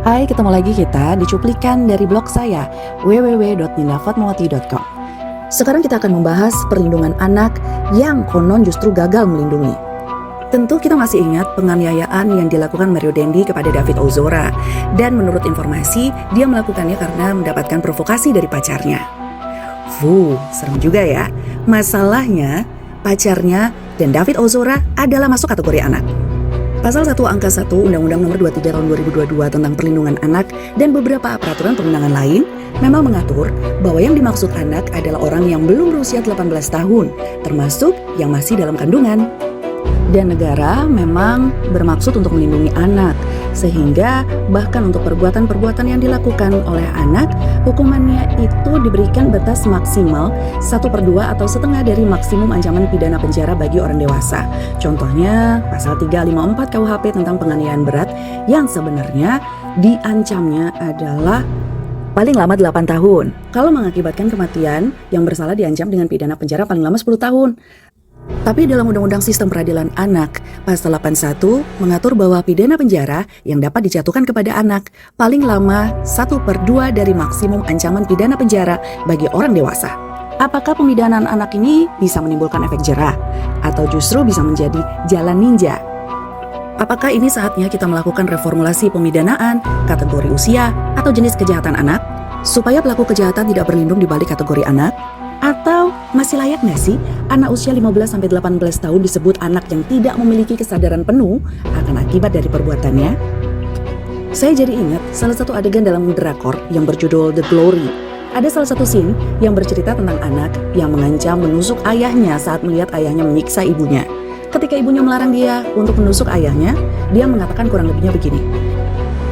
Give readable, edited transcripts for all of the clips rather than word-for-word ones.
Hai, ketemu lagi kita di cuplikan dari blog saya www.nindafatmawati.com. Sekarang kita akan membahas perlindungan anak yang konon justru gagal melindungi. Tentu kita masih ingat penganiayaan yang dilakukan Mario Dendi kepada David Ozora. Dan menurut informasi, dia melakukannya karena mendapatkan provokasi dari pacarnya. Serem juga ya. Masalahnya, pacarnya dan David Ozora adalah masuk kategori anak. Pasal 1 angka 1 Undang-Undang Nomor 23 Tahun 2022 tentang Perlindungan Anak dan beberapa peraturan perundangan lain memang mengatur bahwa yang dimaksud anak adalah orang yang belum berusia 18 tahun, termasuk yang masih dalam kandungan. Dan negara memang bermaksud untuk melindungi anak, sehingga bahkan untuk perbuatan-perbuatan yang dilakukan oleh anak, hukumannya itu diberikan batas maksimal 1/2 atau setengah dari maksimum ancaman pidana penjara bagi orang dewasa. Contohnya pasal 354 KUHP tentang penganiayaan berat yang sebenarnya diancamnya adalah paling lama 8 tahun. Kalau mengakibatkan kematian, yang bersalah diancam dengan pidana penjara paling lama 10 tahun. Tapi dalam Undang-Undang Sistem Peradilan Anak, Pasal 81 mengatur bahwa pidana penjara yang dapat dijatuhkan kepada anak paling lama 1/2 dari maksimum ancaman pidana penjara bagi orang dewasa. Apakah pemidanaan anak ini bisa menimbulkan efek jera? Atau justru bisa menjadi jalan ninja? Apakah ini saatnya kita melakukan reformulasi pemidanaan, kategori usia, atau jenis kejahatan anak? Supaya pelaku kejahatan tidak berlindung di balik kategori anak? Atau masih layak nggak sih anak usia 15-18 tahun disebut anak yang tidak memiliki kesadaran penuh akan akibat dari perbuatannya? Saya jadi ingat salah satu adegan dalam drakor yang berjudul The Glory. Ada salah satu scene yang bercerita tentang anak yang mengancam menusuk ayahnya saat melihat ayahnya menyiksa ibunya. Ketika ibunya melarang dia untuk menusuk ayahnya, dia mengatakan kurang lebihnya begini.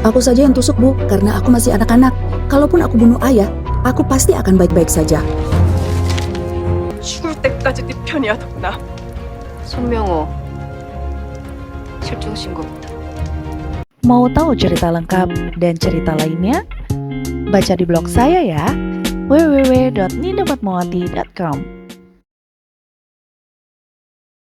Aku saja yang tusuk, Bu, karena aku masih anak-anak. Kalaupun aku bunuh ayah, aku pasti akan baik-baik saja. 죽을 때까지 네 편이야, 덕나. 손명호 실종 신고입니다. Mau tahu cerita lengkap dan cerita lainnya? Baca di blog saya ya, www.nindafatmawati.com.